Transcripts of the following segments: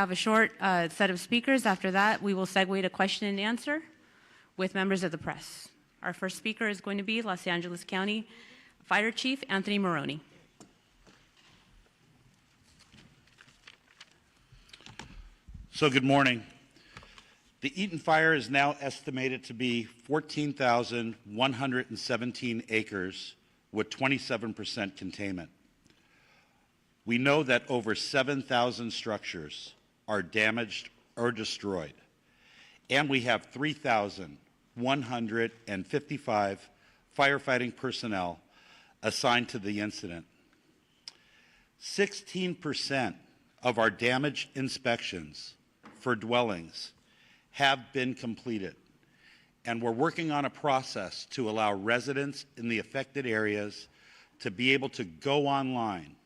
Have a short set of speakers. After that, we will segue to question and answer with members of the press. Our first speaker is going to be Los Angeles County Fire Chief Anthony Maroney. So good morning. The Eaton Fire is now estimated to be 14,117 acres with 27% containment. We know that over 7,000 structures are damaged or destroyed, and we have 3,155 firefighting personnel assigned to the incident. 16% of our damage inspections for dwellings have been completed, and we're working on a process to allow residents in the affected areas to be able to go online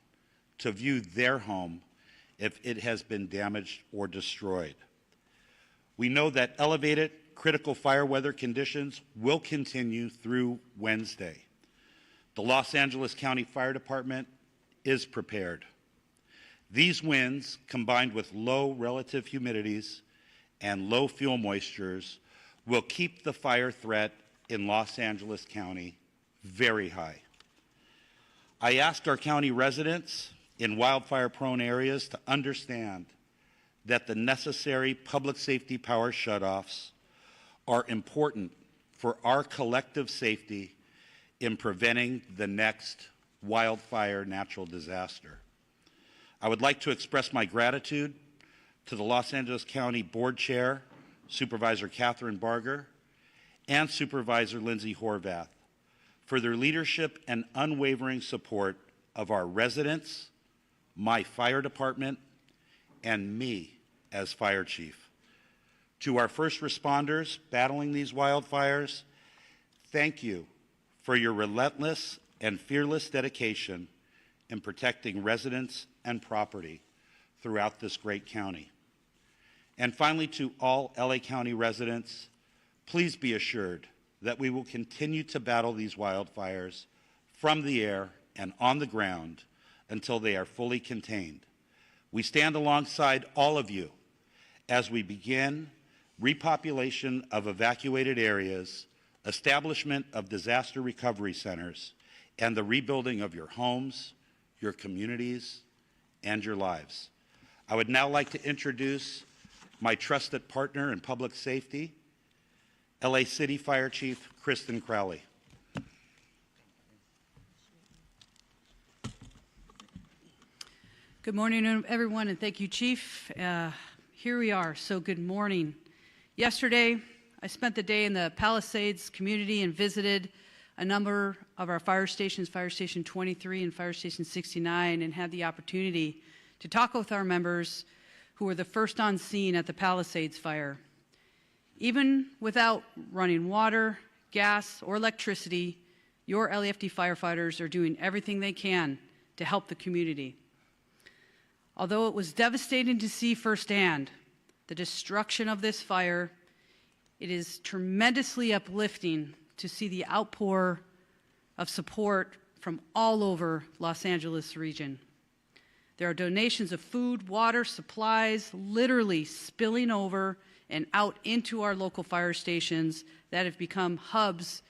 to view their home if it has been damaged or destroyed. We know that elevated critical fire weather conditions will continue through Wednesday. The Los Angeles County Fire Department is prepared. These winds, combined with low relative humidities and low fuel moistures, will keep the fire threat in Los Angeles County very high. I asked our county residents in wildfire-prone areas to understand that the necessary public safety power shutoffs are important for our collective safety in preventing the next wildfire natural disaster. I would like to express my gratitude to the Los Angeles County Board Chair, Supervisor Catherine Barger, and Supervisor Lindsay Horvath for their leadership and unwavering support of our residents, my fire department, and me as fire chief. To our first responders battling these wildfires, thank you for your relentless and fearless dedication in protecting residents and property throughout this great county. And finally, to all LA County residents, please be assured that we will continue to battle these wildfires from the air and on the ground until they are fully contained. We stand alongside all of you as we begin repopulation of evacuated areas, establishment of disaster recovery centers, and the rebuilding of your homes, your communities, and your lives. I would now like to introduce my trusted partner in public safety, LA City Fire Chief Kristen Crowley. Good morning, everyone, and thank you, Chief. Here we are, so good morning. Yesterday, I spent the day in the Palisades community and visited a number of our fire stations, Fire Station 23 and Fire Station 69, and had the opportunity to talk with our members who were the first on scene at the Palisades fire. Even without running water, gas, or electricity, your LAFD firefighters are doing everything they can to help the community. Although it was devastating to see firsthand the destruction of this fire, it is tremendously uplifting to see the outpour of support from all over Los Angeles region. There are donations of food, water, supplies, literally spilling over and out into our local fire stations that have become hubs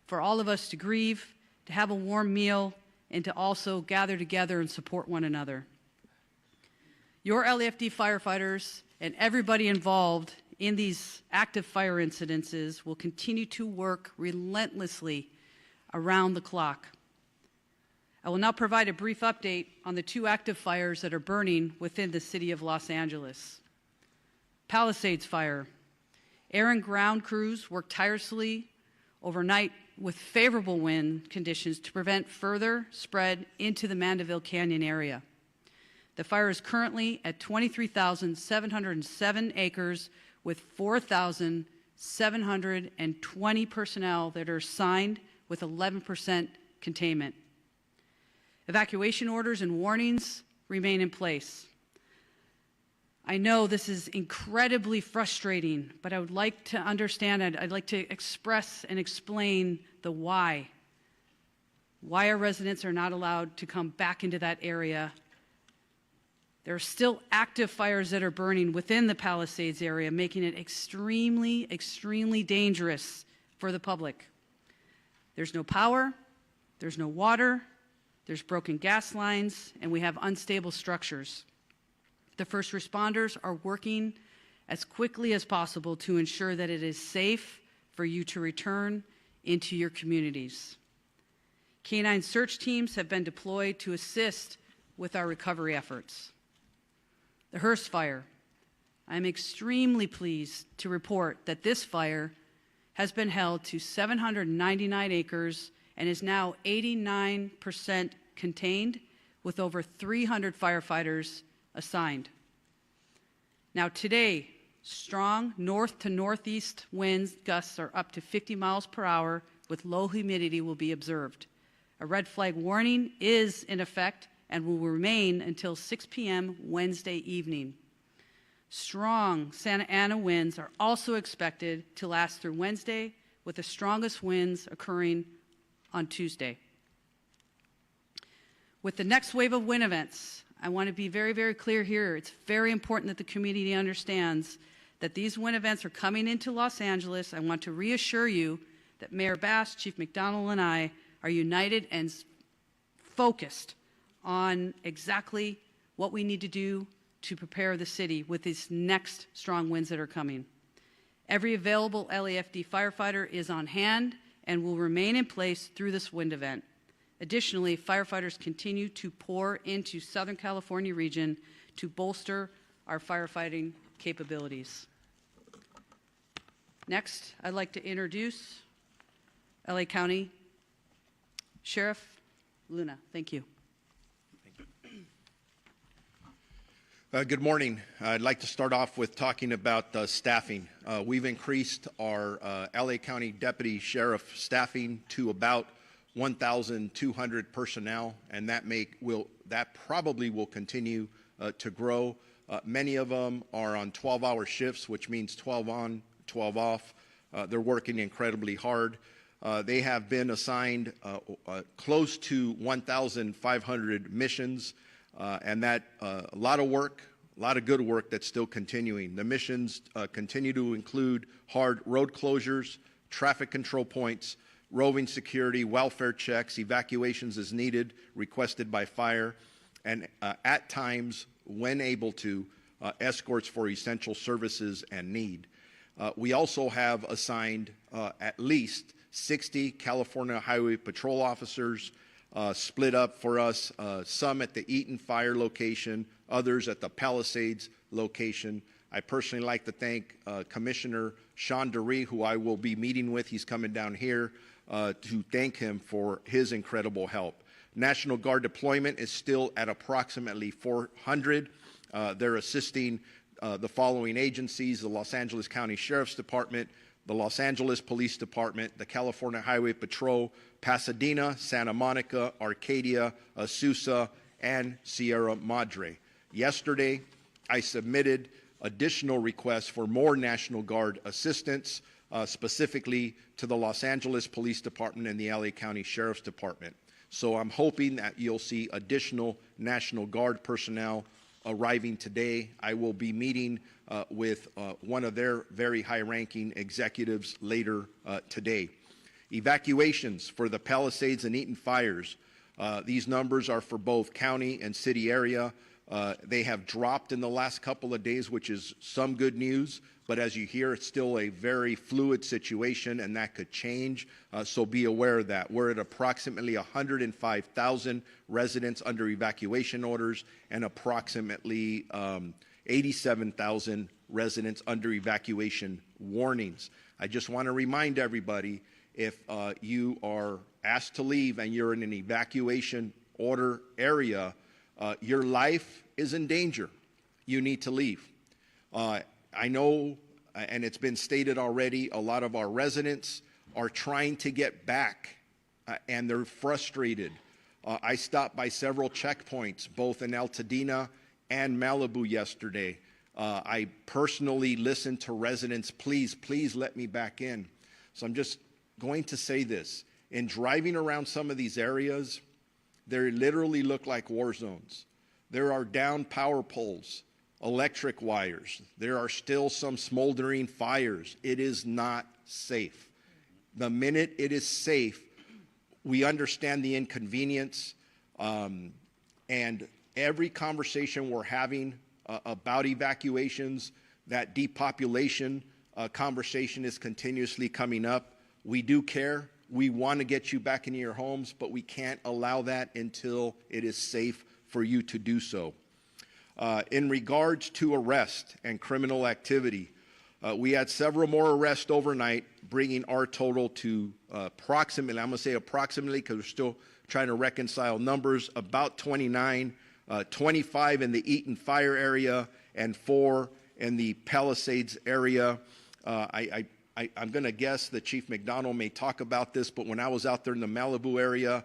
for all of us to grieve, to have a warm meal, and to also gather together and support one another. Your LAFD firefighters and everybody involved in these active fire incidences will continue to work relentlessly around the clock. I will now provide a brief update on the two active fires that are burning within the city of Los Angeles. Palisades Fire. Air and ground crews worked tirelessly overnight with favorable wind conditions to prevent further spread into the Mandeville Canyon area. The fire is currently at 23,707 acres with 4,720 personnel that are assigned with 11% containment. Evacuation orders and warnings remain in place. I know this is incredibly frustrating, but I would like to understand, I'd like to express and explain the why. Why our residents are not allowed to come back into that area There are still active fires that are burning within the Palisades area, making it extremely, extremely dangerous for the public. There's no power, there's no water, there's broken gas lines, and we have unstable structures. The first responders are working as quickly as possible to ensure that it is safe for you to return into your communities. Canine search teams have been deployed to assist with our recovery efforts. The Hearst fire. I'm extremely pleased to report that this fire has been held to 799 acres and is now 89% contained with over 300 firefighters assigned. Now today, strong north to northeast winds gusts are up to 50 miles per hour with low humidity will be observed. A red flag warning is in effect and will remain until 6 p.m. Wednesday evening. Strong Santa Ana winds are also expected to last through Wednesday, with the strongest winds occurring on Tuesday. With the next wave of wind events, I want to be very, very clear here. It's very important that the community understands that these wind events are coming into Los Angeles. I want to reassure you that Mayor Bass, Chief McDonald, and I are united and focused on exactly what we need to do to prepare the city with these next strong winds that are coming. Every available LAFD firefighter is on hand and will remain in place through this wind event. Additionally, firefighters continue to pour into Southern California region to bolster our firefighting capabilities. Next, I'd like to introduce LA County Sheriff Luna. Thank you. Good morning. I'd like to start off with talking about staffing. We've increased our LA County Deputy Sheriff staffing to about 1,200 personnel, and that probably will continue to grow. Many of them are on 12-hour shifts, which means 12 on, 12 off. They're working incredibly hard. They have been assigned close to 1,500 missions. And that a lot of work, a lot of good work that's still continuing. The missions continue to include hard road closures, traffic control points, roving security, welfare checks, evacuations as needed, requested by fire, and at times, when able to, escorts for essential services and need. We also have assigned at least 60 California Highway Patrol officers, split up for us, some at the Eaton Fire location, others at the Palisades location. I personally like to thank Commissioner Sean DeRee, who I will be meeting with. He's coming down here to thank him for his incredible help. National Guard deployment is still at approximately 400. They're assisting the following agencies: the Los Angeles County Sheriff's Department, the Los Angeles Police Department, the California Highway Patrol, Pasadena, Santa Monica, Arcadia, Azusa, and Sierra Madre. Yesterday, I submitted additional requests for more National Guard assistance, specifically to the Los Angeles Police Department and the LA County Sheriff's Department. So I'm hoping that you'll see additional National Guard personnel arriving today. I will be meeting with one of their very high-ranking executives later today. Evacuations for the Palisades and Eaton fires. These numbers are for both county and city area. They have dropped in the last couple of days, which is some good news. But as you hear, it's still a very fluid situation, and that could change. So be aware of that. We're at approximately 105,000 residents under evacuation orders and approximately 87,000 residents under evacuation warnings. I just want to remind everybody, if you are asked to leave and you're in an evacuation order area, your life is in danger. You need to leave. I know, and it's been stated already, a lot of our residents are trying to get back, and they're frustrated. I stopped by several checkpoints, both in Altadena and Malibu yesterday. I personally listened to residents, please let me back in. So I'm just going to say this. In driving around some of these areas, they literally look like war zones. There are down power poles, electric wires. There are still some smoldering fires. It is not safe. The minute it is safe, we understand the inconvenience, and every conversation we're having about evacuations, that depopulation conversation is continuously coming up. We do care. We want to get you back into your homes, but we can't allow that until it is safe for you to do so. In regards to arrest and criminal activity, we had several more arrests overnight, bringing our total to approximately, I'm going to say approximately because we're still trying to reconcile numbers, about 29, 25 in the Eaton Fire area and 4 in the Palisades area. I'm going to guess that Chief McDonald may talk about this, but when I was out there in the Malibu area,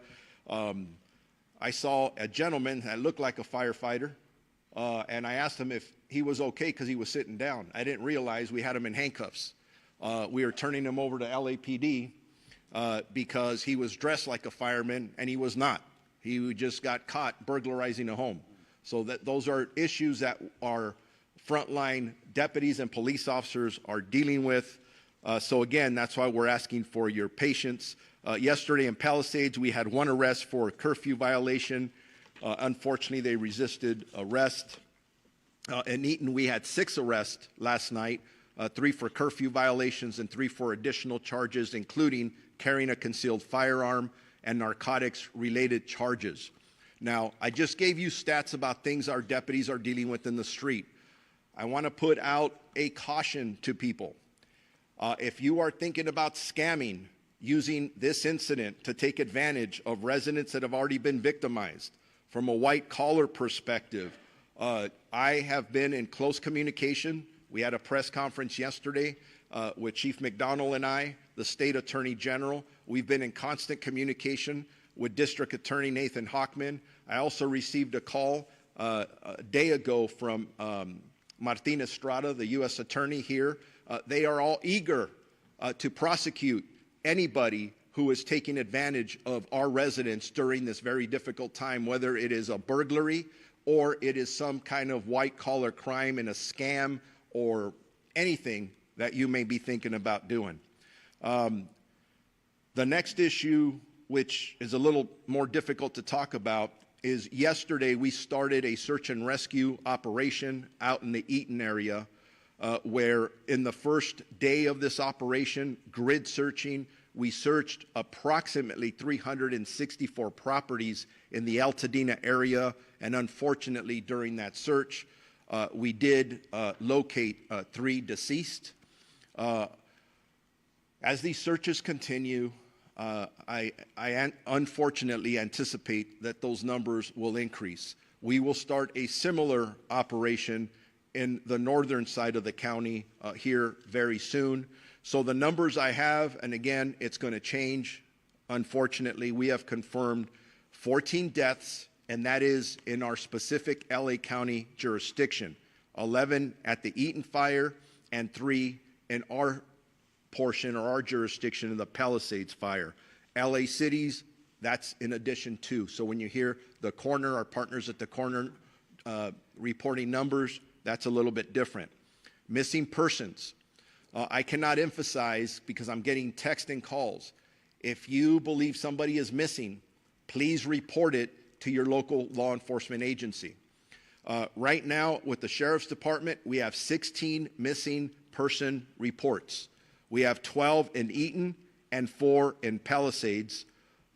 I saw a gentleman that looked like a firefighter, and I asked him if he was okay because he was sitting down. I didn't realize we had him in handcuffs. We were turning him over to LAPD because he was dressed like a fireman, and he was not. He just got caught burglarizing a home. So those are issues that our frontline deputies and police officers are dealing with. So again, that's why we're asking for your patience. Yesterday in Palisades, we had 1 arrest for a curfew violation. Unfortunately, they resisted arrest. In Eaton, we had 6 arrests last night, 3 for curfew violations and 3 for additional charges, including carrying a concealed firearm and narcotics-related charges. Now, I just gave you stats about things our deputies are dealing with in the street. I want to put out a caution to people. If you are thinking about scamming, using this incident to take advantage of residents that have already been victimized, from a white-collar perspective, I have been in close communication. We had a press conference yesterday with Chief McDonald and I, the State Attorney General. We've been in constant communication with District Attorney Nathan Hochman. I also received a call a day ago from Martin Estrada, the U.S. Attorney here. They are all eager to prosecute anybody who is taking advantage of our residents during this very difficult time, whether it is a burglary or it is some kind of white-collar crime and a scam or anything that you may be thinking about doing. The next issue, which is a little more difficult to talk about, is yesterday we started a search and rescue operation out in the Eaton area, where in the first day of this operation, grid searching, we searched approximately 364 properties in the Altadena area, and unfortunately during that search, we did locate 3 deceased. As these searches continue, I unfortunately anticipate that those numbers will increase. We will start a similar operation in the northern side of the county here very soon. So the numbers I have, and again, it's going to change. Unfortunately, we have confirmed 14 deaths, and that is in our specific LA County jurisdiction. 11 at the Eaton Fire and 3 in our portion or our jurisdiction in the Palisades Fire. LA cities, that's in addition to. So when you hear the coroner, our partners at the coroner reporting numbers, that's a little bit different. Missing persons. I cannot emphasize, because I'm getting text and calls, if you believe somebody is missing, please report it to your local law enforcement agency. Right now, with the Sheriff's Department, we have 16 missing person reports. We have 12 in Eaton and 4 in Palisades.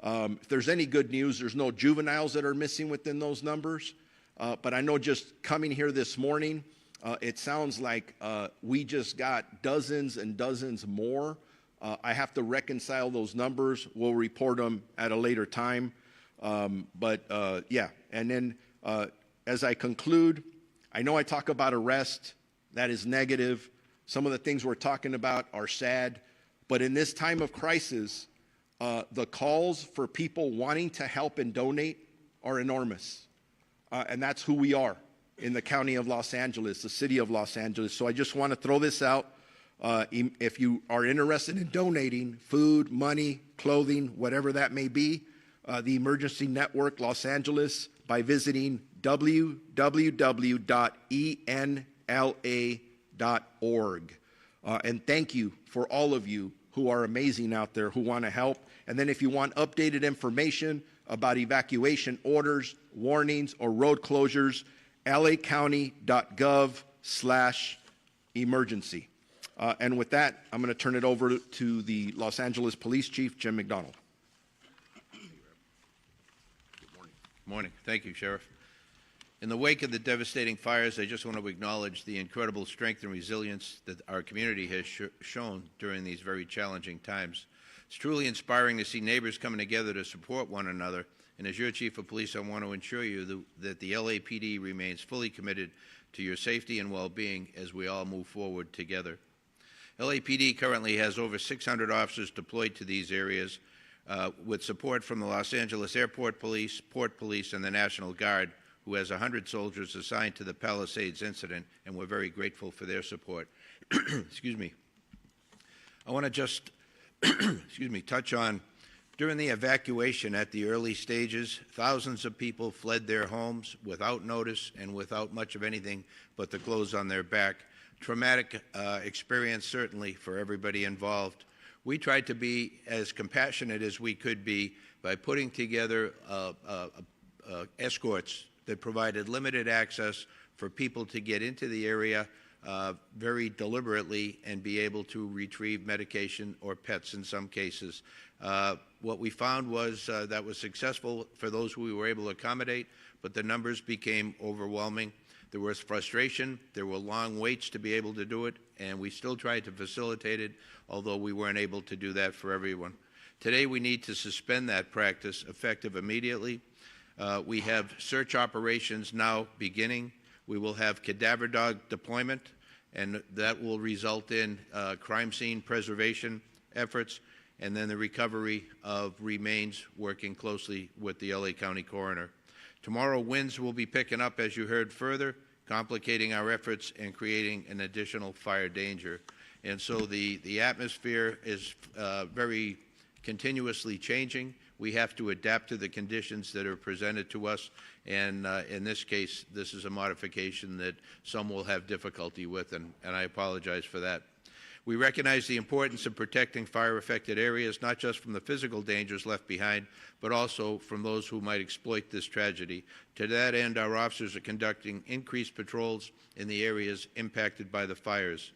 If there's any good news, there's no juveniles that are missing within those numbers. But I know just coming here this morning, it sounds like we just got dozens and dozens more. I have to reconcile those numbers. We'll report them at a later time. Yeah, and then as I conclude, I know I talk about arrest. That is negative. Some of the things we're talking about are sad. But in this time of crisis, the calls for people wanting to help and donate are enormous. And that's who we are in the county of Los Angeles, the city of Los Angeles. So I just want to throw this out. If you are interested in donating food, money, clothing, whatever that may be, the Emergency Network Los Angeles, by visiting www.enla.org. And thank you for all of you who are amazing out there who want to help. And then if you want updated information about evacuation orders, warnings, or road closures, lacounty.gov/emergency. And with that, I'm going to turn it over to the Los Angeles Police Chief, Jim McDonald. Good morning. Thank you, Sheriff. In the wake of the devastating fires, I just want to acknowledge the incredible strength and resilience that our community has shown during these very challenging times. It's truly inspiring to see neighbors coming together to support one another. And as your Chief of Police, I want to ensure you that the LAPD remains fully committed to your safety and well-being as we all move forward together. LAPD currently has over 600 officers deployed to these areas with support from the Los Angeles Airport Police, Port Police, and the National Guard, who has 100 soldiers assigned to the Palisades incident, and we're very grateful for their support. Excuse me. I want to just touch on, during the evacuation at the early stages, thousands of people fled their homes without notice and without much of anything but the clothes on their back. Traumatic experience, certainly, for everybody involved. We tried to be as compassionate as we could be by putting together escorts that provided limited access for people to get into the area very deliberately and be able to retrieve medication or pets in some cases. What we found was that was successful for those who we were able to accommodate, but the numbers became overwhelming. There was frustration, there were long waits to be able to do it, and we still tried to facilitate it, although we weren't able to do that for everyone. Today we need to suspend that practice effective immediately. We have search operations now beginning. We will have cadaver dog deployment, and that will result in crime scene preservation efforts, and then the recovery of remains, working closely with the LA County Coroner. Tomorrow, winds will be picking up, as you heard, further, complicating our efforts and creating an additional fire danger. And so the atmosphere is very continuously changing. We have to adapt to the conditions that are presented to us, and in this case, this is a modification that some will have difficulty with, and I apologize for that. We recognize the importance of protecting fire-affected areas, not just from the physical dangers left behind, but also from those who might exploit this tragedy. To that end, our officers are conducting increased patrols in the areas impacted by the fires.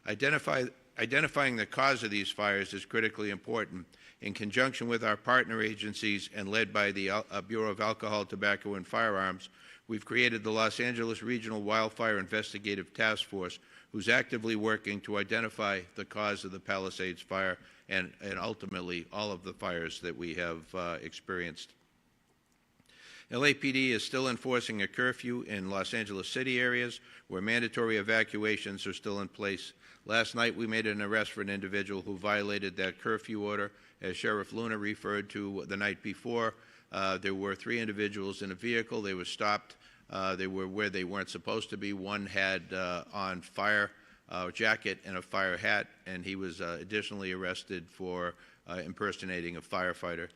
Identifying the cause of these fires is critically important. In conjunction with our partner agencies and led by the Bureau of Alcohol, Tobacco, and Firearms, we've created the Los Angeles Regional Wildfire Investigative Task Force, who's actively working to identify the cause of the Palisades fire and ultimately all of the fires that we have experienced. LAPD is still enforcing a curfew in Los Angeles city areas where mandatory evacuations are still in place. Last night, we made an arrest for an individual who violated that curfew order. As Sheriff Luna referred to the night before, there were 3 individuals in a vehicle. They were stopped. They were where they weren't supposed to be. One had on fire jacket and a fire hat, and he was additionally arrested for impersonating a firefighter.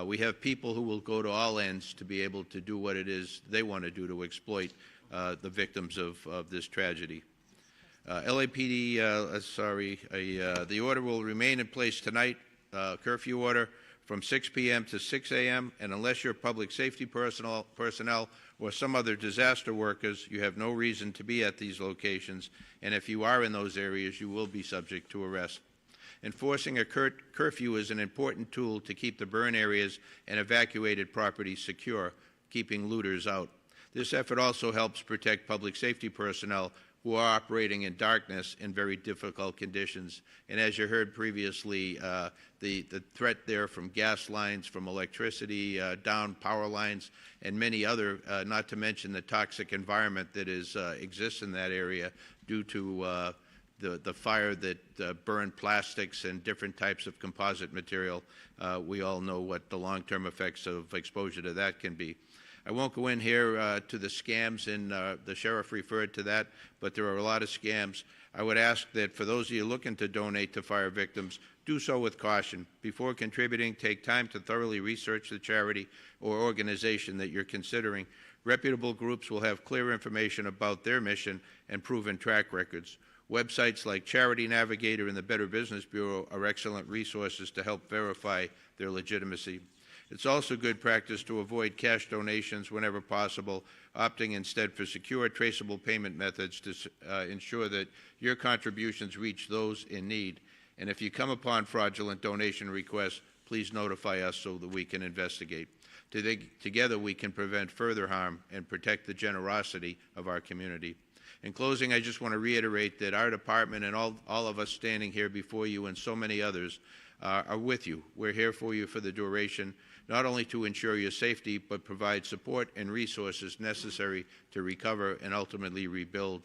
We have people who will go to all ends to be able to do what it is they want to do to exploit the victims of this tragedy. LAPD, the order will remain in place tonight, curfew order from 6 p.m. to 6 a.m., and unless you're public safety personnel or some other disaster workers, you have no reason to be at these locations, and if you are in those areas, you will be subject to arrest. Enforcing a curfew is an important tool to keep the burn areas and evacuated properties secure, keeping looters out. This effort also helps protect public safety personnel who are operating in darkness in very difficult conditions. And as you heard previously, the threat there from gas lines, from electricity, down power lines, and many other, not to mention the toxic environment that exists in that area due to the fire that burned plastics and different types of composite material. We all know what the long-term effects of exposure to that can be. I won't go in here to the scams, and the sheriff referred to that, but there are a lot of scams. I would ask that for those of you looking to donate to fire victims, do so with caution. Before contributing, take time to thoroughly research the charity or organization that you're considering. Reputable groups will have clear information about their mission and proven track records. Websites like Charity Navigator and the Better Business Bureau are excellent resources to help verify their legitimacy. It's also good practice to avoid cash donations whenever possible, opting instead for secure, traceable payment methods to ensure that your contributions reach those in need. And if you come upon fraudulent donation requests, please notify us so that we can investigate. Together, we can prevent further harm and protect the generosity of our community. In closing, I just want to reiterate that our department and all of us standing here before you and so many others are with you. We're here for you for the duration, not only to ensure your safety, but provide support and resources necessary to recover and ultimately rebuild.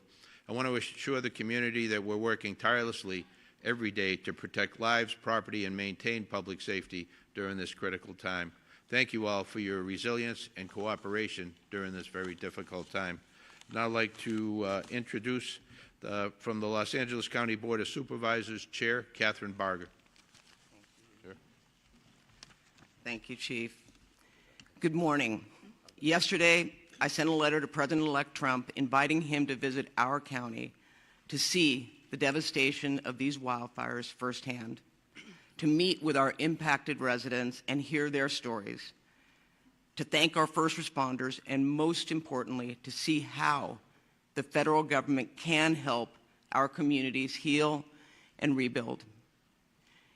I want to assure the community that we're working tirelessly every day to protect lives, property, and maintain public safety during this critical time. Thank you all for your resilience and cooperation during this very difficult time. Now I'd like to introduce from the Los Angeles County Board of Supervisors, Chair Catherine Barger. Thank you, Chief. Good morning. Yesterday, I sent a letter to President-elect Trump inviting him to visit our county to see the devastation of these wildfires firsthand, to meet with our impacted residents and hear their stories, to thank our first responders, and most importantly, to see how the federal government can help our communities heal and rebuild.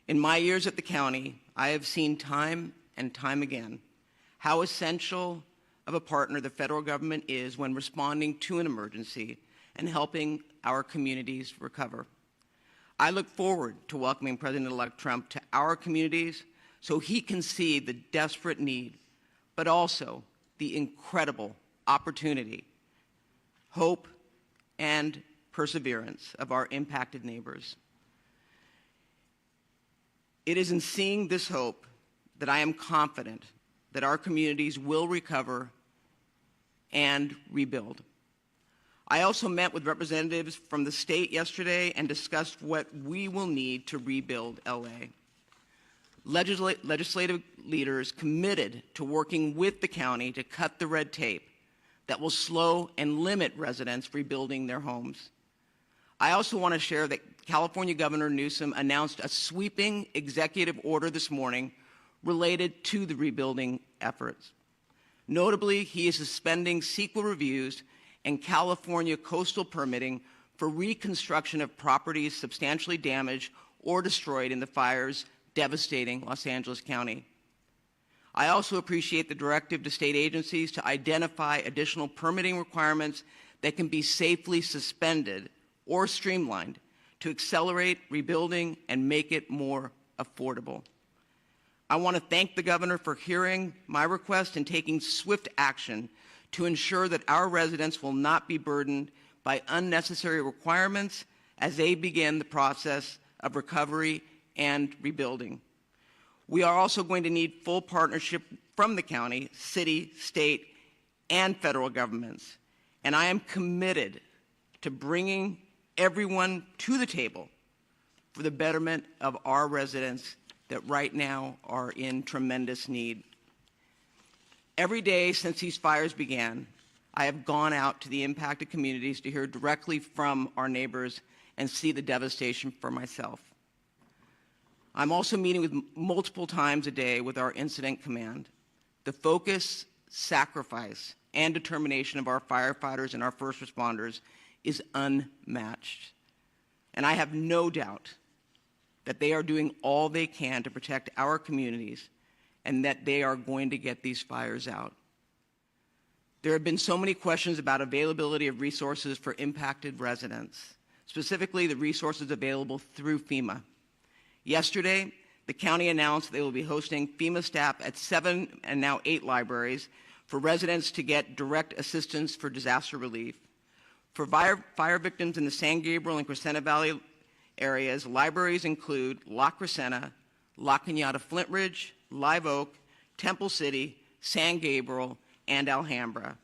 In my years at the county, I have seen time and time again how essential of a partner the federal government is when responding to an emergency and helping our communities recover. I look forward to welcoming President-elect Trump to our communities so he can see the desperate need, but also the incredible opportunity, hope, and perseverance of our impacted neighbors. It is in seeing this hope that I am confident that our communities will recover and rebuild. I also met with representatives from the state yesterday and discussed what we will need to rebuild LA. Legislative leaders committed to working with the county to cut the red tape that will slow and limit residents rebuilding their homes. I also want to share that California Governor Newsom announced a sweeping executive order this morning related to the rebuilding efforts. Notably, he is suspending CEQA reviews and California coastal permitting for reconstruction of properties substantially damaged or destroyed in the fires devastating Los Angeles County. I also appreciate the directive to state agencies to identify additional permitting requirements that can be safely suspended or streamlined to accelerate rebuilding and make it more affordable. I want to thank the governor for hearing my request and taking swift action to ensure that our residents will not be burdened by unnecessary requirements as they begin the process of recovery and rebuilding. We are also going to need full partnership from the county, city, state, and federal governments. And I am committed to bringing everyone to the table for the betterment of our residents that right now are in tremendous need. Every day since these fires began, I have gone out to the impacted communities to hear directly from our neighbors and see the devastation for myself. I'm also meeting with multiple times a day with our incident command. The focus, sacrifice, and determination of our firefighters and our first responders is unmatched. And I have no doubt that they are doing all they can to protect our communities and that they are going to get these fires out. There have been so many questions about availability of resources for impacted residents, specifically the resources available through FEMA. Yesterday, the county announced they will be hosting FEMA staff at 7 and now 8 libraries for residents to get direct assistance for disaster relief. For fire victims in the San Gabriel and Crescenta Valley areas, libraries include La Crescenta, La Cañada Flint Ridge, Live Oak, Temple City, San Gabriel, and Alhambra.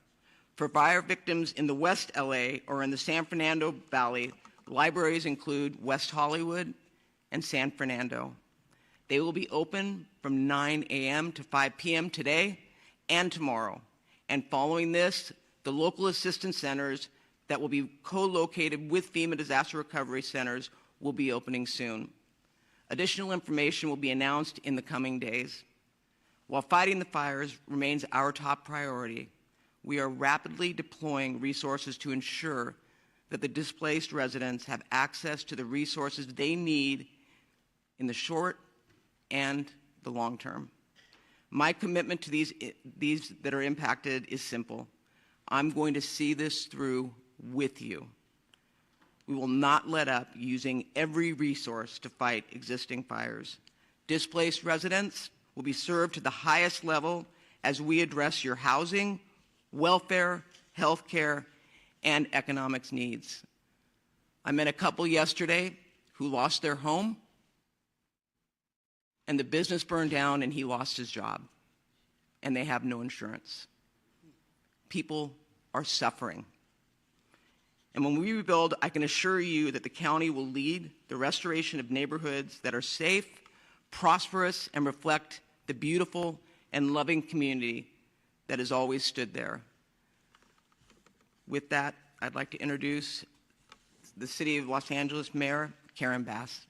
For fire victims in the West LA or in the San Fernando Valley, libraries include West Hollywood and San Fernando. They will be open from 9 a.m. to 5 p.m. today and tomorrow, And following this, the local assistance centers that will be co-located with FEMA disaster recovery centers will be opening soon. Additional information will be announced in the coming days. While fighting the fires remains our top priority, we are rapidly deploying resources to ensure that the displaced residents have access to the resources they need in the short and the long term. My commitment to these that are impacted is simple. I'm going to see this through with you. We will not let up using every resource to fight existing fires. Displaced residents will be served to the highest level as we address your housing, welfare, health care, and economics needs. I met a couple yesterday who lost their home, and the business burned down and he lost his job, and they have no insurance. People are suffering. And when we rebuild, I can assure you that the county will lead the restoration of neighborhoods that are safe, prosperous, and reflect the beautiful and loving community that has always stood there. With that, I'd like to introduce the City of Los Angeles Mayor, Karen Bass.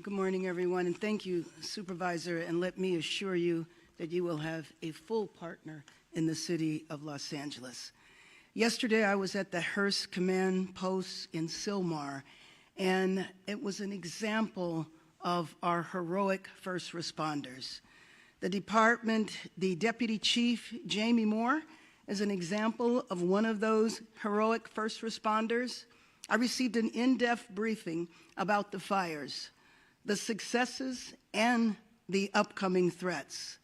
Good morning, everyone, and thank you, Supervisor, and let me assure you that you will have a full partner in the City of Los Angeles. Yesterday, I was at the Hearst Command Post in Sylmar, and it was an example of our heroic first responders. The department, the Deputy Chief, Jamie Moore, is an example of one of those heroic first responders. I received an in-depth briefing about the fires, the successes, and the upcoming threats.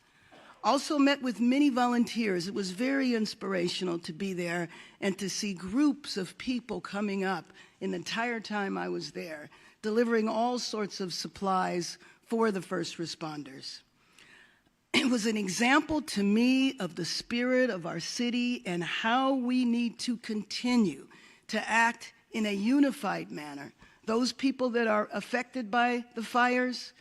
Also met with many volunteers. It was very inspirational to be there and to see groups of people coming up in the entire time I was there, delivering all sorts of supplies for the first responders. It was an example to me of the spirit of our city and how we need to continue to act in a unified manner. Those people that are affected by the fires,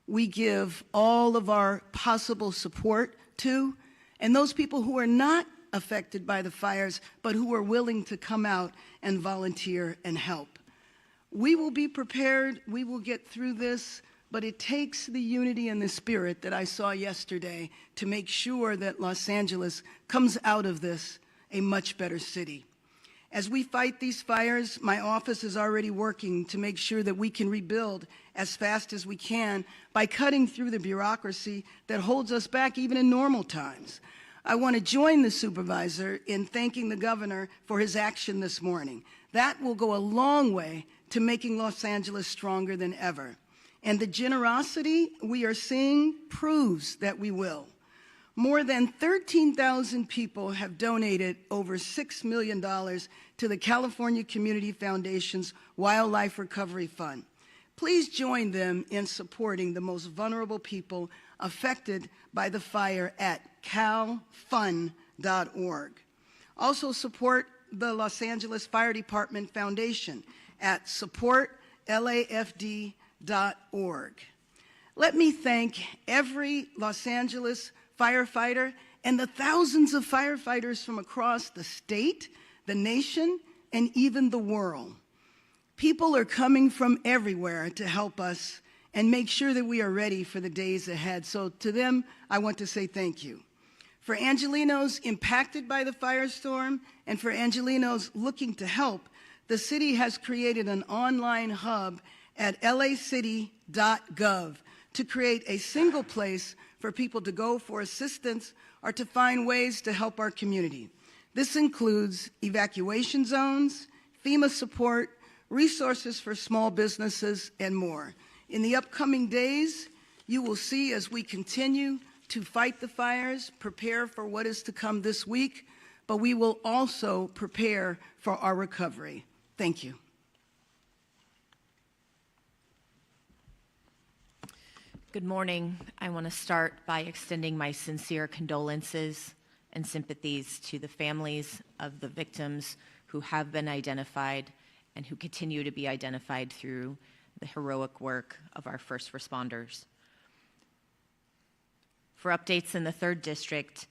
we give all of our possible support to, and those people who are not affected by the fires, but who are willing to come out and volunteer and help. We will be prepared, we will get through this, but it takes the unity and the spirit that I saw yesterday to make sure that Los Angeles comes out of this a much better city. As we fight these fires, my office is already working to make sure that we can rebuild as fast as we can by cutting through the bureaucracy that holds us back even in normal times. I want to join the supervisor in thanking the governor for his action this morning. That will go a long way to making Los Angeles stronger than ever. And the generosity we are seeing proves that we will. More than 13,000 people have donated over $6 million to the California Community Foundation's Wildlife Recovery Fund. Please join them in supporting the most vulnerable people affected by the fire at calfund.org. Also support the Los Angeles Fire Department Foundation at supportlafd.org. Let me thank every Los Angeles firefighter and the thousands of firefighters from across the state, the nation, and even the world. People are coming from everywhere to help us and make sure that we are ready for the days ahead. So to them, I want to say thank you. For Angelenos impacted by the firestorm and for Angelenos looking to help, the city has created an online hub at lacity.gov to create a single place for people to go for assistance or to find ways to help our community. This includes evacuation zones, FEMA support, resources for small businesses, and more. In the upcoming days, you will see as we continue to fight the fires, prepare for what is to come this week, but we will also prepare for our recovery. Thank you. Good morning. I want to start by extending my sincere condolences and sympathies to the families of the victims who have been identified and who continue to be identified through the heroic work of our first responders. For updates in the 3rd District,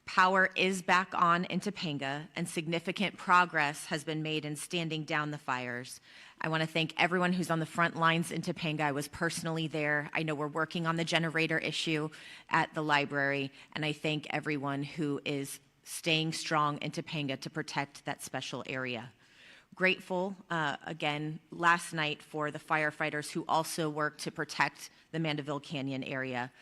power is back on in Topanga, and significant progress has been made in standing down the fires. I want to thank everyone who's on the front lines in Topanga. I was personally there. I know we're working on the generator issue at the library, and I thank everyone who is staying strong in Topanga to protect that special area. Grateful, again, last night for the firefighters who also worked to protect the Mandeville Canyon area.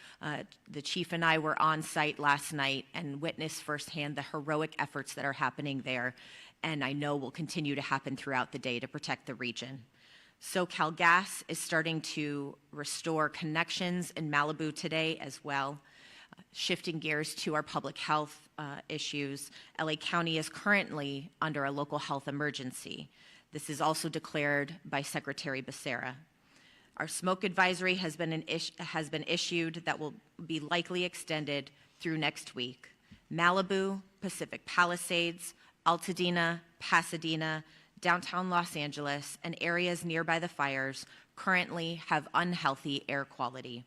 The chief and I were on site last night and witnessed firsthand the heroic efforts that are happening there, and I know will continue to happen throughout the day to protect the region. SoCal Gas is starting to restore connections in Malibu today as well. Shifting gears to our public health issues, LA County is currently under a local health emergency. This is also declared by Secretary Becerra. Our smoke advisory has been issued that will be likely extended through next week. Malibu, Pacific Palisades, Altadena, Pasadena, downtown Los Angeles, and areas nearby the fires currently have unhealthy air quality.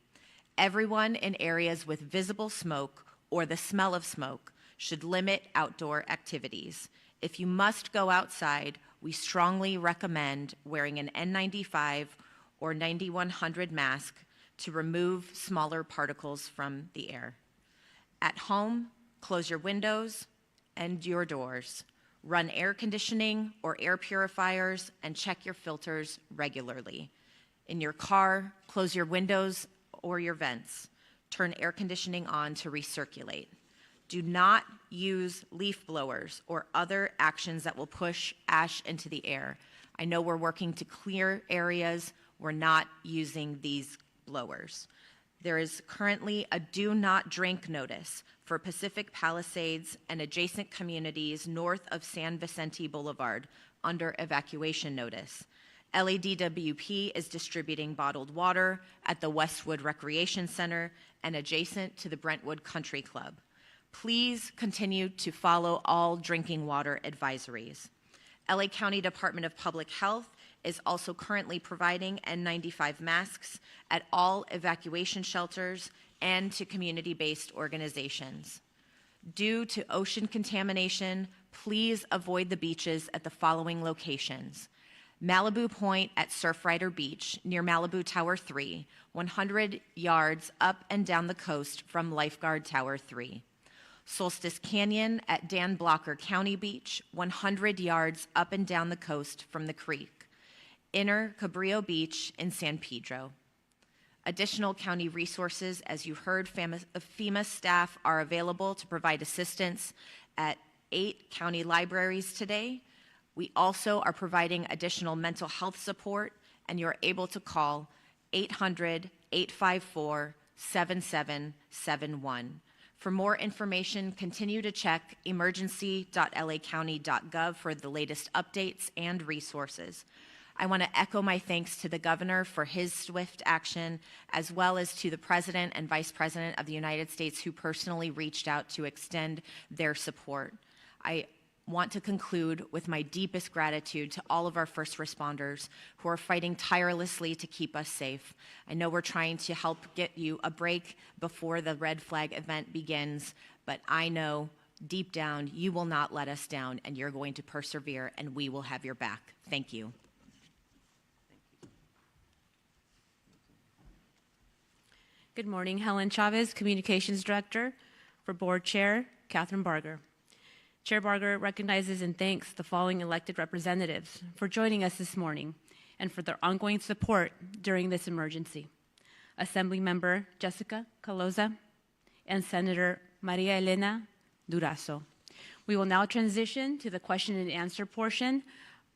Everyone in areas with visible smoke or the smell of smoke should limit outdoor activities. If you must go outside, we strongly recommend wearing an N95 or 9100 mask to remove smaller particles from the air. At home, close your windows and your doors. Run air conditioning or air purifiers and check your filters regularly. In your car, close your windows or your vents. Turn air conditioning on to recirculate. Do not use leaf blowers or other actions that will push ash into the air. I know we're working to clear areas. We're not using these blowers. There is currently a do not drink notice for Pacific Palisades and adjacent communities north of San Vicente Boulevard under evacuation notice. LADWP is distributing bottled water at the Westwood Recreation Center and adjacent to the Brentwood Country Club. Please continue to follow all drinking water advisories. LA County Department of Public Health is also currently providing N95 masks at all evacuation shelters and to community-based organizations. Due to ocean contamination, please avoid the beaches at the following locations: Malibu Point at Surfrider Beach near Malibu Tower 3, 100 yards up and down the coast from Lifeguard Tower 3. Solstice Canyon at Dan Blocker County Beach, 100 yards up and down the coast from the creek. Inner Cabrillo Beach in San Pedro. Additional county resources, as you heard, FEMA staff are available to provide assistance at 8 county libraries today. We also are providing additional mental health support, and you're able to call 800-854-7771. For more information, continue to check emergency.lacounty.gov for the latest updates and resources. I want to echo my thanks to the governor for his swift action, as well as to the President and Vice President of the United States who personally reached out to extend their support. I want to conclude with my deepest gratitude to all of our first responders who are fighting tirelessly to keep us safe. I know we're trying to help get you a break before the red flag event begins, but I know deep down you will not let us down, and you're going to persevere, and we will have your back. Thank you. Good morning. Helen Chavez, Communications Director for Board Chair Catherine Barger. Chair Barger recognizes and thanks the following elected representatives for joining us this morning and for their ongoing support during this emergency. Assembly Member Jessica Caloza and Senator Maria Elena Durazo. We will now transition to the question and answer portion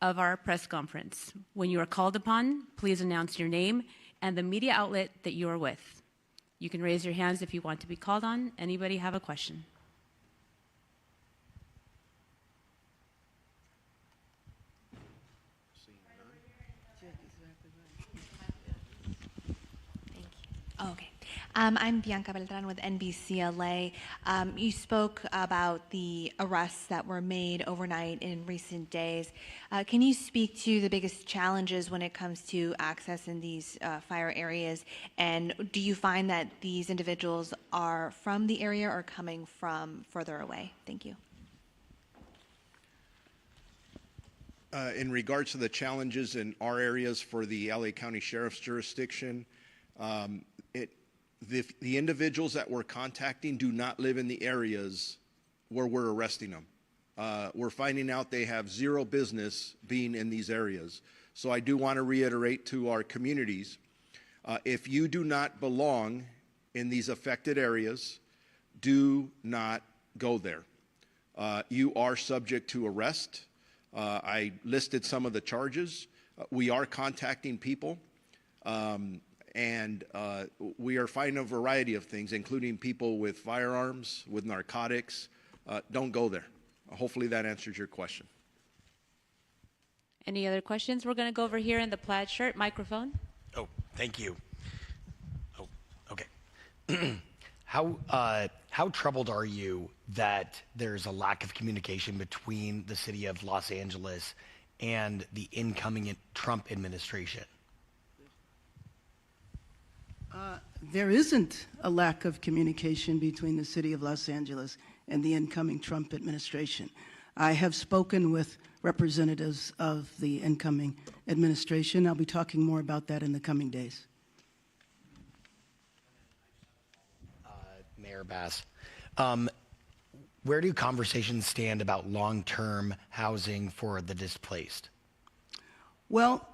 of our press conference. When you are called upon, please announce your name and the media outlet that you are with. You can raise your hands if you want to be called on. Anybody have a question? Okay. I'm Bianca Beltran with NBCLA. You spoke about the arrests that were made overnight in recent days. Can you speak to the biggest challenges when it comes to access in these fire areas? And do you find that these individuals are from the area or coming from further away? Thank you. In regards to the challenges in our areas for the LA County Sheriff's jurisdiction, the individuals that we're contacting do not live in the areas where we're arresting them. We're finding out they have zero business being in these areas. So I do want to reiterate to our communities, if you do not belong in these affected areas, do not go there. You are subject to arrest. I listed some of the charges. We are contacting people, and we are finding a variety of things, including people with firearms, with narcotics. Don't go there. Hopefully that answers your question. Any other questions? We're going to go over here in the plaid shirt. Microphone. Oh, thank you. Oh, okay. How troubled are you that there's a lack of communication between the city of Los Angeles and the incoming Trump administration? There isn't a lack of communication between the city of Los Angeles and the incoming Trump administration. I have spoken with representatives of the incoming administration. I'll be talking more about that in the coming days. Mayor Bass, where do conversations stand about long-term housing for the displaced? Well,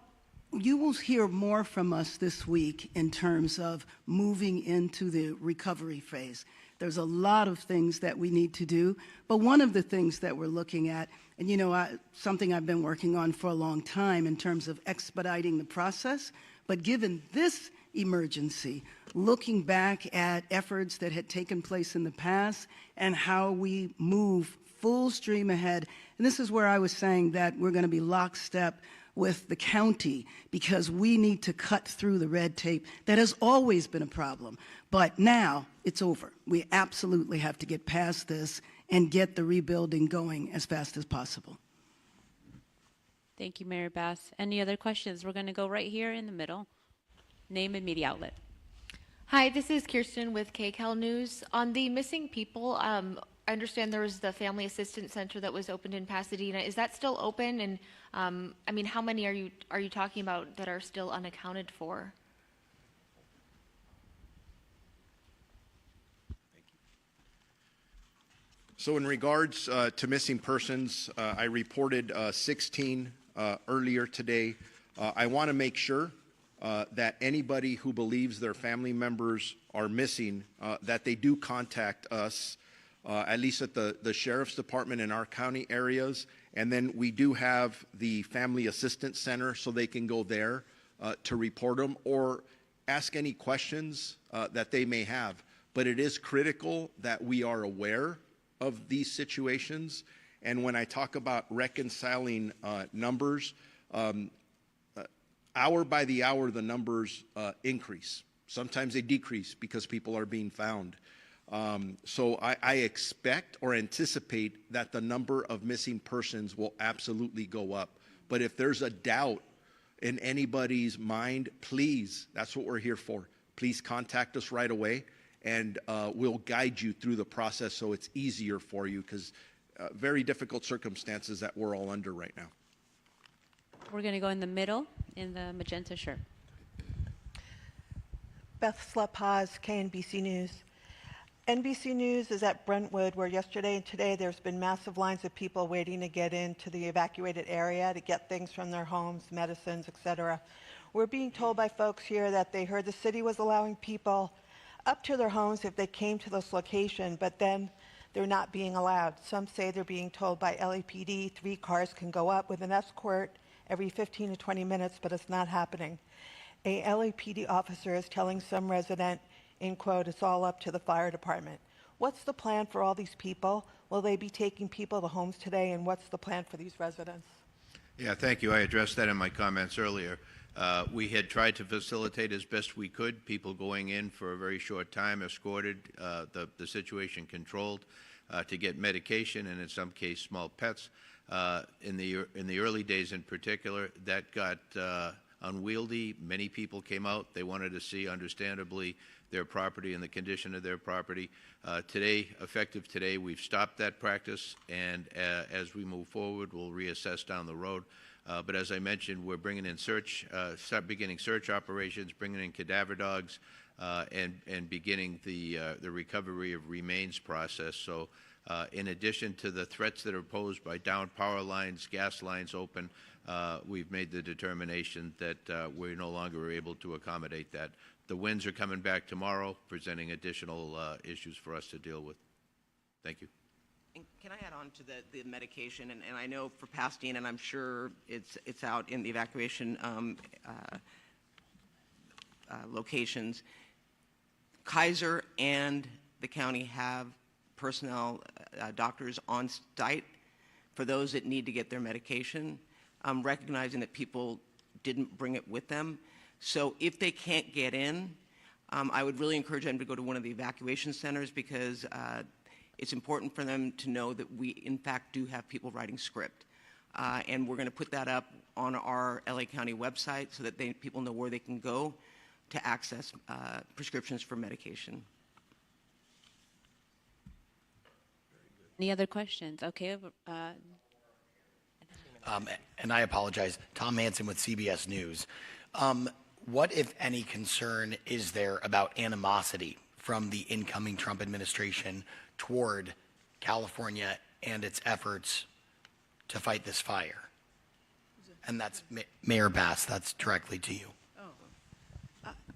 you will hear more from us this week in terms of moving into the recovery phase. There's a lot of things that we need to do, but one of the things that we're looking at, and you know, something I've been working on for a long time in terms of expediting the process, but given this emergency, looking back at efforts that had taken place in the past and how we move full stream ahead. And this is where I was saying that we're going to be lockstep with the county because we need to cut through the red tape that has always been a problem. But now it's over. We absolutely have to get past this and get the rebuilding going as fast as possible. Thank you, Mayor Bass. Any other questions? We're going to go right here in the middle. Name and media outlet. Hi, this is Kirsten with KCAL News. On the missing people, I understand there was the Family Assistance Center that was opened in Pasadena. Is that still open? And I mean, how many are you talking about that are still unaccounted for? So in regards to missing persons, I reported 16 earlier today. I want to make sure that anybody who believes their family members are missing, that they do contact us, at least at the Sheriff's Department in our county areas. And then we do have the Family Assistance Center, so they can go there to report them or ask any questions that they may have. But it is critical that we are aware of these situations. And when I talk about reconciling numbers, hour by the hour, the numbers increase. Sometimes they decrease because people are being found. So I expect or anticipate that the number of missing persons will absolutely go up. But if there's a doubt in anybody's mind, please, that's what we're here for. Please contact us right away, and we'll guide you through the process so it's easier for you, because very difficult circumstances that we're all under right now. We're going to go in the middle in the magenta shirt. Beth Slepaz, KNBC News. NBC News is at Brentwood, where yesterday and today there's been massive lines of people waiting to get into the evacuated area to get things from their homes, medicines, etc. We're being told by folks here that they heard the city was allowing people up to their homes if they came to this location, but then they're not being allowed. Some say they're being told by LAPD 3 cars can go up with an escort every 15 to 20 minutes, but it's not happening. A LAPD officer is telling some resident, in quote, it's all up to the fire department. What's the plan for all these people? Will they be taking people to homes today, and what's the plan for these residents? Yeah, thank you. I addressed that in my comments earlier. We had tried to facilitate as best we could, people going in for a very short time, escorted, the situation controlled, to get medication and in some case small pets. In the early days in particular, that got unwieldy. Many people came out. They wanted to see, understandably, their property and the condition of their property. Today, effective today, we've stopped that practice, and as we move forward, we'll reassess down the road. But as I mentioned, we're bringing in beginning search operations, bringing in cadaver dogs, and beginning the recovery of remains process. So in addition to the threats that are posed by downed power lines, gas lines open, we've made the determination that we're no longer able to accommodate that. The winds are coming back tomorrow, presenting additional issues for us to deal with. Thank you. And can I add on to the medication? And I know for Pasadena, and I'm sure it's out in the evacuation locations, Kaiser and the county have personnel, doctors on site for those that need to get their medication, recognizing that people didn't bring it with them. So if they can't get in, I would really encourage them to go to one of the evacuation centers, because it's important for them to know that we, in fact, do have people writing script. And we're going to put that up on our LA County website so that people know where they can go to access prescriptions for medication. Any other questions? Okay. And I apologize, Tom Hansen with CBS News. What, if any, concern is there about animosity from the incoming Trump administration toward California and its efforts to fight this fire? And that's Mayor Bass, that's directly to you.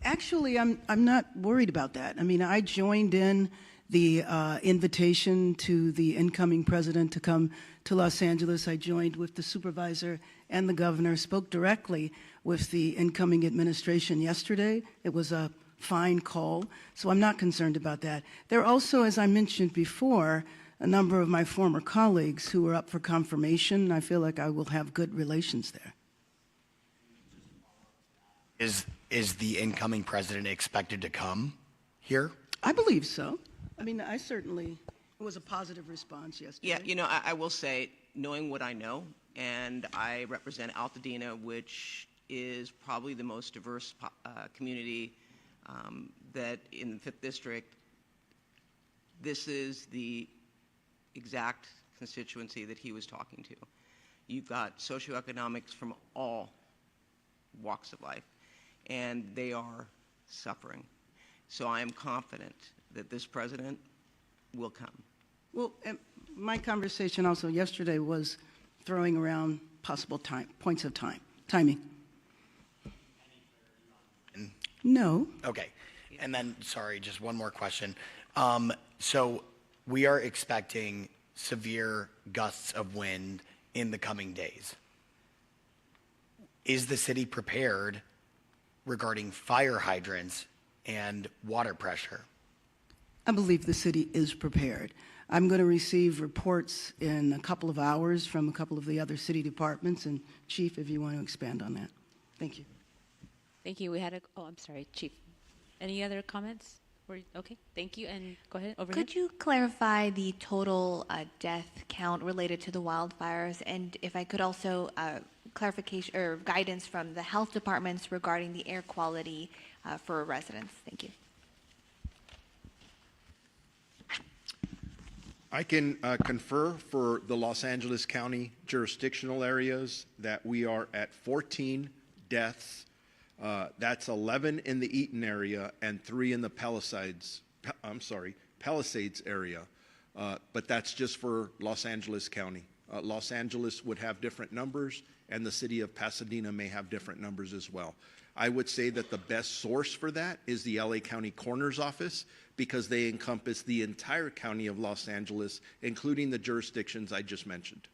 Actually, I'm not worried about that. I mean, I joined in the invitation to the incoming president to come to Los Angeles. I joined with the supervisor and the governor, spoke directly with the incoming administration yesterday. It was a fine call, so I'm not concerned about that. There are also, as I mentioned before, a number of my former colleagues who are up for confirmation. I feel like I will have good relations there. Is the incoming president expected to come here? I believe so. I mean, it was a positive response yesterday. Yeah, you know, I will say, knowing what I know, and I represent Altadena, which is probably the most diverse community that in the 5th District, this is the exact constituency that he was talking to. You've got socioeconomics from all walks of life, and they are suffering. So I am confident that this president will come. Well, my conversation also yesterday was throwing around possible points of timing. No. Okay. And then, sorry, just one more question. So we are expecting severe gusts of wind in the coming days. Is the city prepared regarding fire hydrants and water pressure? I believe the city is prepared. I'm going to receive reports in a couple of hours from a couple of the other city departments. And Chief, if you want to expand on that. Thank you. Thank you. I'm sorry, Chief. Any other comments? Okay, thank you. And go ahead, over Could you clarify the total death count related to the wildfires? And if I could also clarification or guidance from the health departments regarding the air quality for residents. Thank you. I can confer for the Los Angeles County jurisdictional areas that we are at 14 deaths. That's 11 in the Eaton area and 3 in the Palisades area. But that's just for Los Angeles County. Los Angeles would have different numbers, and the city of Pasadena may have different numbers as well. I would say that the best source for that is the LA County Coroner's Office, because they encompass the entire county of Los Angeles, including the jurisdictions I just mentioned.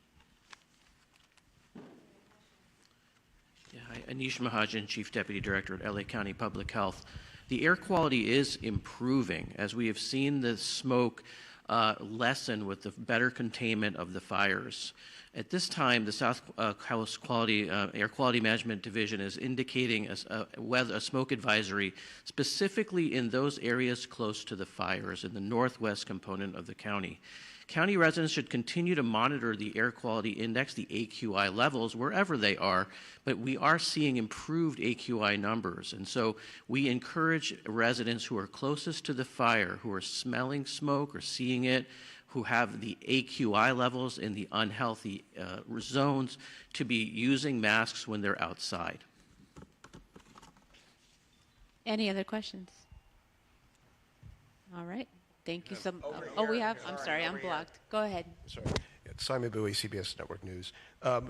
Yeah, hi, Anish Mahajan, Chief Deputy Director at LA County Public Health. The air quality is improving as we have seen the smoke lessen with the better containment of the fires. At this time, the South Coast Air Quality Management Division is indicating a smoke advisory specifically in those areas close to the fires in the northwest component of the county. County residents should continue to monitor the air quality index, the AQI levels, wherever they are, but we are seeing improved AQI numbers. And so we encourage residents who are closest to the fire, who are smelling smoke or seeing it, who have the AQI levels in the unhealthy zones, to be using masks when they're outside. Any other questions? All right. Thank you so much. Oh, we have? I'm sorry, I'm blocked. Go ahead. Sorry. Simon Bowie, CBS Network News.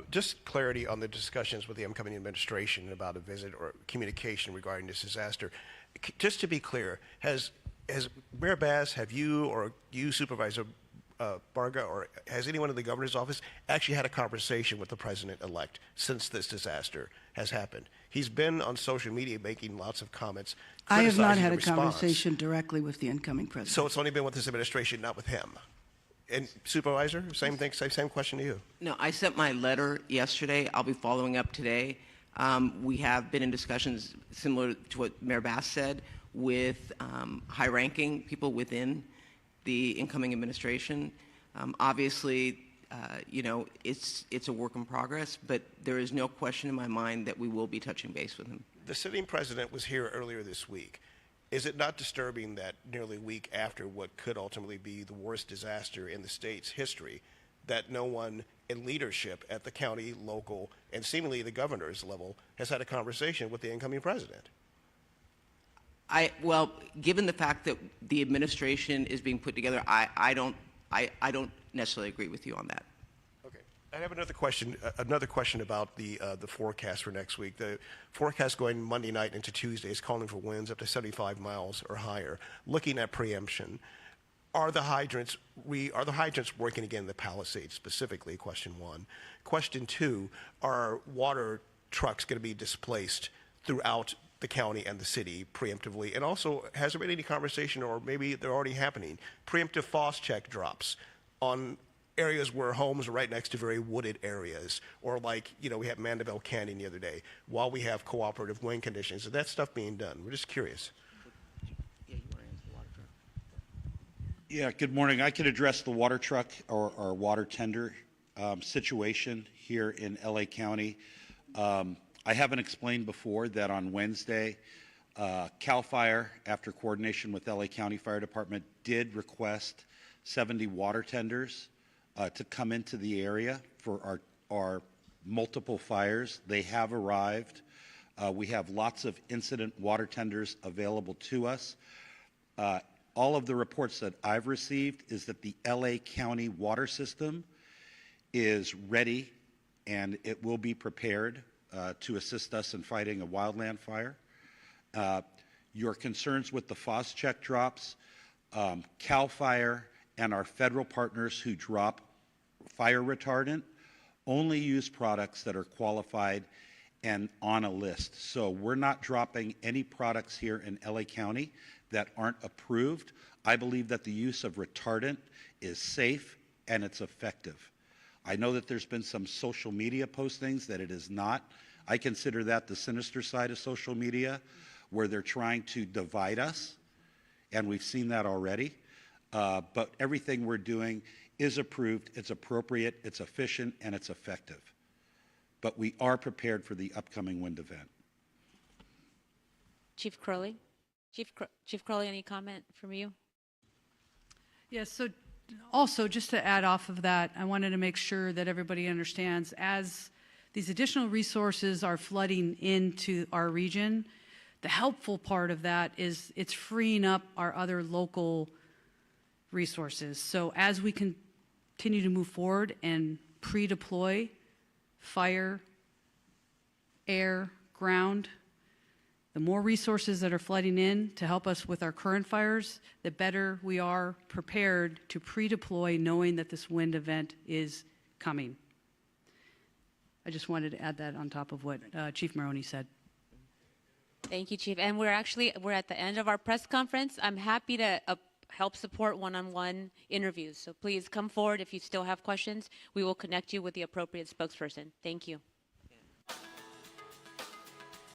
Just clarity on the discussions with the incoming administration about a visit or communication regarding this disaster. Just to be clear, has Mayor Bass, have you or you, Supervisor Barga, or has anyone in the governor's office actually had a conversation with the president-elect since this disaster has happened? He's been on social media making lots of comments. I have not criticizing had the a response. conversation directly with the incoming president. So it's only been with this administration, not with him. And Supervisor, same thing, same question to you. No, I sent my letter yesterday. I'll be following up today. We have been in discussions similar to what Mayor Bass said with high-ranking people within the incoming administration. Obviously, it's a work in progress, but there is no question in my mind that we will be touching base with him. The sitting president was here earlier this week. Is it not disturbing that nearly a week after what could ultimately be the worst disaster in the state's history, that no one in leadership at the county, local, and seemingly the governor's level has had a conversation with the incoming president? Well, given the fact that the administration is being put together, I don't necessarily agree with you on that. Okay. I have another question about the forecast for next week. The forecast going Monday night into Tuesday is calling for winds up to 75 miles or higher. Looking at preemption, are the hydrants working again in the Palisades specifically? Question one. Question two, are water trucks going to be displaced throughout the county and the city preemptively? And also, has there been any conversation, or maybe they're already happening, preemptive frost check drops on areas where homes are right next to very wooded areas, or like, we had Mandeville Canyon the other day, while we have cooperative wind conditions? Is that stuff being done? We're just curious. Yeah, good morning. I could address the water truck or water tender situation here in LA County. I haven't explained before that on Wednesday, CAL FIRE, after coordination with LA County Fire Department, did request 70 water tenders to come into the area for our multiple fires. They have arrived. We have lots of incident water tenders available to us. All of the reports that I've received is that the LA County water system is ready and it will be prepared to assist us in fighting a wildland fire. Your concerns with the frost check drops, CAL FIRE and our federal partners who drop fire retardant only use products that are qualified and on a list. So we're not dropping any products here in LA County that aren't approved. I believe that the use of retardant is safe and it's effective. I know that there's been some social media postings that it is not. I consider that the sinister side of social media, where they're trying to divide us, and we've seen that already. But everything we're doing is approved, it's appropriate, it's efficient, and it's effective. But we are prepared for the upcoming wind event. Chief Crowley? Chief Crowley, any comment from you? Yes, so also just to add off of that, I wanted to make sure that everybody understands, as these additional resources are flooding into our region, the helpful part of that is it's freeing up our other local resources. So as we continue to move forward and pre-deploy fire, air, ground, the more resources that are flooding in to help us with our current fires, the better we are prepared to pre-deploy, knowing that this wind event is coming. I just wanted to add that on top of what Chief Maroney said. Thank you, Chief. And we're at the end of our press conference. I'm happy to help support one-on-one interviews. So please come forward if you still have questions. We will connect you with the appropriate spokesperson. Thank you.